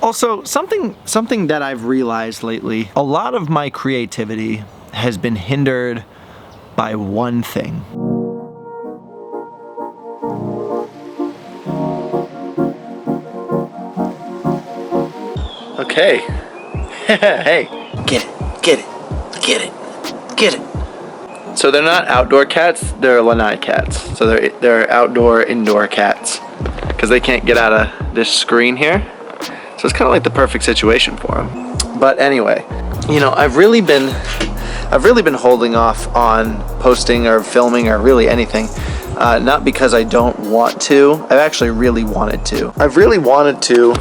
Also, something that I've realized lately, a lot of my creativity has been hindered by one thing. Okay. Hey, get it. So they're not outdoor cats, they're lanai cats. So they're outdoor, indoor cats. Because they can't get out of this screen here. So it's kind of like the perfect situation for them. But anyway, you know, I've really been holding off on posting or filming or really anything. Not because I don't want to. I've actually really wanted to. I've really wanted to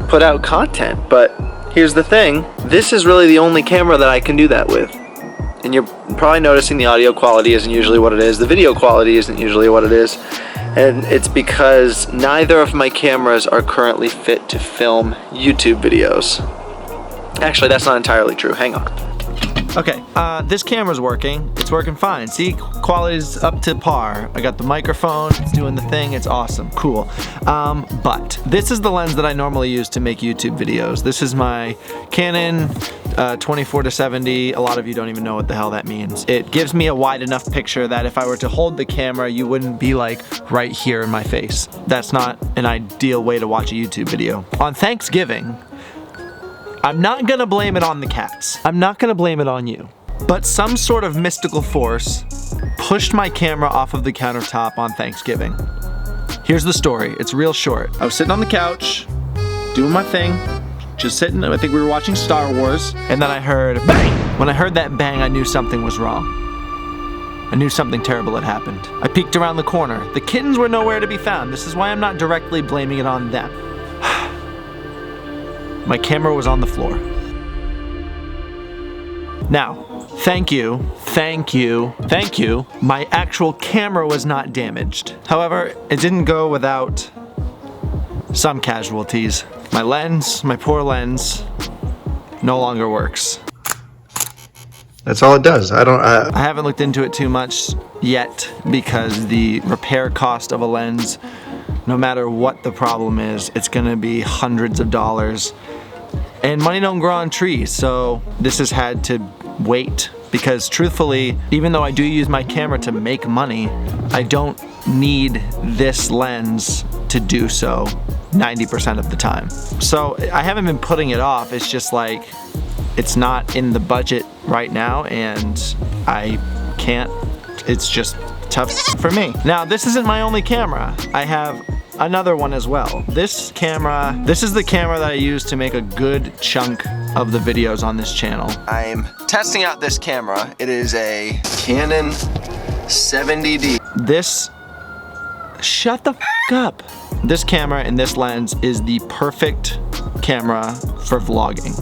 put out content, but here's the thing. This is really the only camera that I can do that with. And you're probably noticing the audio quality isn't usually what it is. The video quality isn't usually what it is. And it's because neither of my cameras are currently fit to film YouTube videos. Actually, that's not entirely true. Hang on. Okay, this camera's working. It's working fine. See, quality's up to par. I got the microphone, it's doing the thing, it's awesome, cool. But this is the lens that I normally use to make YouTube videos. This is my Canon 24-70. A lot of you don't even know what the hell that means. It gives me a wide enough picture that if I were to hold the camera, you wouldn't be like right here in my face. That's not an ideal way to watch a YouTube video. On Thanksgiving, I'm not gonna blame it on the cats. I'm not gonna blame it on you. But some sort of mystical force pushed my camera off of the countertop on Thanksgiving. Here's the story, it's real short. I was sitting on the couch, doing my thing, just sitting, I think we were watching Star Wars, and then I heard bang! When I heard that bang, I knew something was wrong. I knew something terrible had happened. I peeked around the corner. The kittens were nowhere to be found. This is why I'm not directly blaming it on them. My camera was on the floor. Now, thank you. My actual camera was not damaged. However, it didn't go without some casualties. My lens, my poor lens, no longer works. That's all it does. I haven't looked into it too much yet because the repair cost of a lens, no matter what the problem is, it's gonna be hundreds of dollars. And money don't grow on trees, so this has had to wait because truthfully, even though I do use my camera to make money, I don't need this lens to do so 90% of the time. So I haven't been putting it off, it's just like, it's not in the budget right now and I can't, it's just tough for me. Now, this isn't my only camera. I have another one as well. This is the camera that I use to make a good chunk of the videos on this channel. I'm testing out this camera. It is a Canon 70D. Shut the f up. This camera and this lens is the perfect camera for vlogging.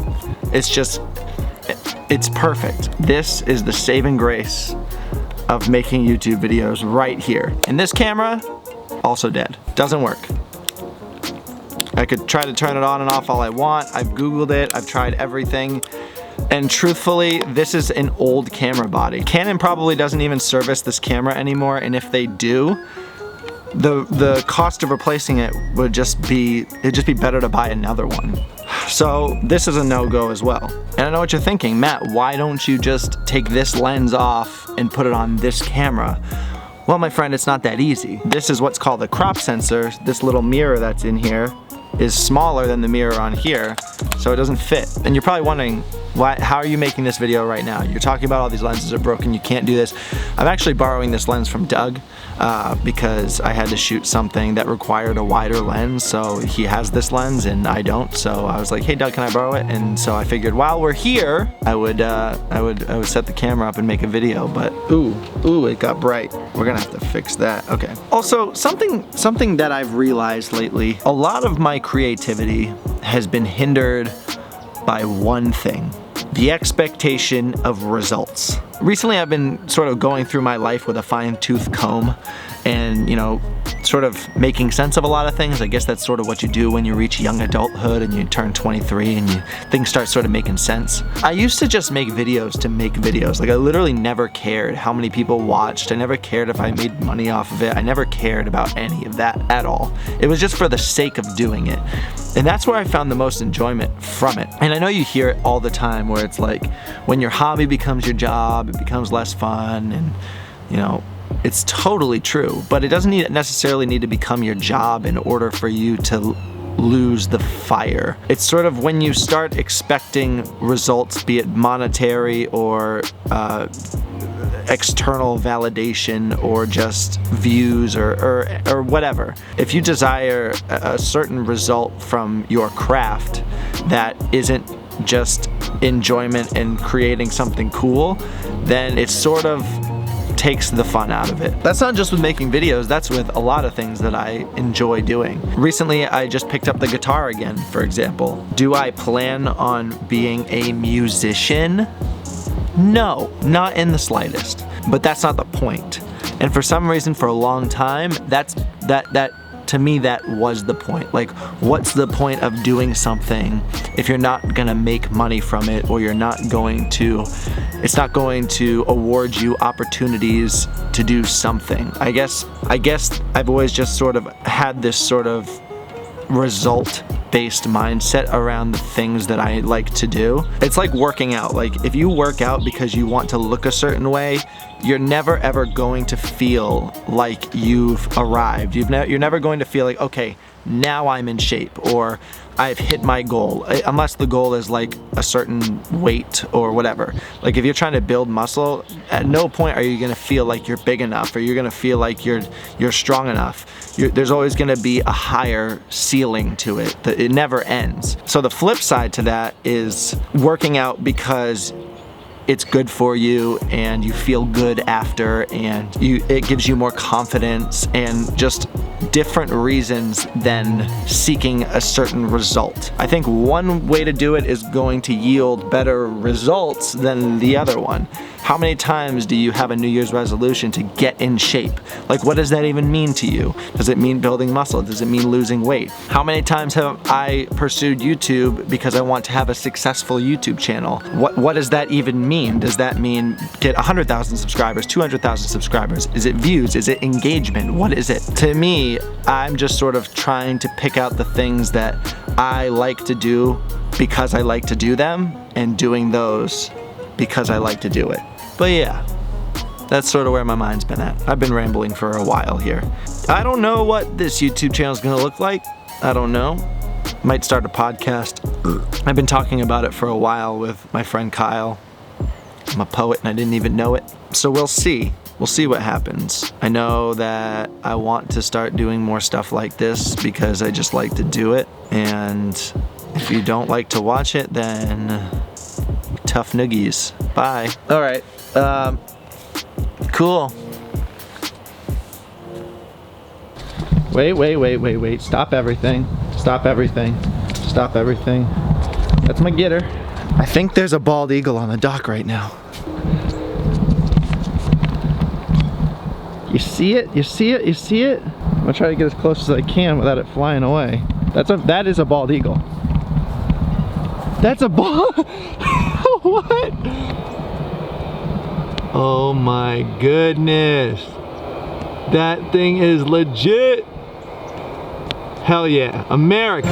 It's perfect. This is the saving grace of making YouTube videos right here. And this camera, also dead. Doesn't work. I could try to turn it on and off all I want. I've Googled it, I've tried everything. And truthfully, this is an old camera body. Canon probably doesn't even service this camera anymore, and if they do, the cost of replacing it would just be, it'd just be better to buy another one. So this is a no-go as well. And I know what you're thinking, Matt, why don't you just take this lens off and put it on this camera? Well, my friend, it's not that easy. This is what's called a crop sensor. This little mirror that's in here is smaller than the mirror on here, so it doesn't fit. And you're probably wondering, how are you making this video right now? You're talking about all these lenses are broken, you can't do this. I'm actually borrowing this lens from Doug because I had to shoot something that required a wider lens, so he has this lens and I don't, so I was like, hey Doug, can I borrow it? And so I figured while we're here, I would set the camera up and make a video, but ooh, it got bright. We're gonna have to fix that, okay. Also, something that I've realized lately, a lot of my creativity has been hindered by one thing: the expectation of results. Recently I've been sort of going through my life with a fine-tooth comb and, you know, sort of making sense of a lot of things. I guess that's sort of what you do when you reach young adulthood and you turn 23 and things start sort of making sense. I used to just make videos to make videos. Like, I literally never cared how many people watched. I never cared if I made money off of it. I never cared about any of that at all. It was just for the sake of doing it. And that's where I found the most enjoyment from it. And I know you hear it all the time where it's like, when your hobby becomes your job, it becomes less fun, and, you know, it's totally true, but it doesn't necessarily need to become your job in order for you to lose the fire. It's sort of when you start expecting results, be it monetary or external validation or just views or whatever. If you desire a certain result from your craft that isn't just enjoyment and creating something cool, then it sort of takes the fun out of it. That's not just with making videos, that's with a lot of things that I enjoy doing. Recently, I just picked up the guitar again, for example. Do I plan on being a musician? No, not in the slightest. But that's not the point. And for some reason, for a long time, to me, that was the point. Like, what's the point of doing something if you're not gonna make money from it, or it's not going to award you opportunities to do something? I guess I've always just sort of had this sort of result-based mindset around the things that I like to do. It's like working out. Like, if you work out because you want to look a certain way, you're never ever going to feel like you've arrived. You're never going to feel like, okay, now I'm in shape, or I've hit my goal, unless the goal is like a certain weight or whatever. Like, if you're trying to build muscle, at no point are you gonna feel like you're big enough, or you're gonna feel like you're strong enough. There's always gonna be a higher ceiling to it. It never ends. So the flip side to that is working out because it's good for you and you feel good after, and it gives you more confidence and just different reasons than seeking a certain result. I think one way to do it is going to yield better results than the other one. How many times do you have a New Year's resolution to get in shape? Like, what does that even mean to you? Does it mean building muscle? Does it mean losing weight? How many times have I pursued YouTube because I want to have a successful YouTube channel? What does that even mean? Does that mean get 100,000 subscribers, 200,000 subscribers? Is it views? Is it engagement? What is it? To me, I'm just sort of trying to pick out the things that I like to do because I like to do them, and doing those because I like to do it. But yeah, that's sort of where my mind's been at. I've been rambling for a while here. I don't know what this YouTube channel is gonna look like. I don't know. Might start a podcast. I've been talking about it for a while with my friend Kyle. I'm a poet and I didn't even know it. So we'll see. We'll see what happens. I know that I want to start doing more stuff like this because I just like to do it. And if you don't like to watch it, then tough noogies. Bye. All right. Cool. Wait. Stop everything. Stop everything. Stop everything. That's my getter. I think there's a bald eagle on the dock right now. You see it? You see it? You see it? I'm gonna try to get as close as I can without it flying away. That is a bald eagle. That's a bald. What? Oh my goodness. That thing is legit. Hell yeah. America.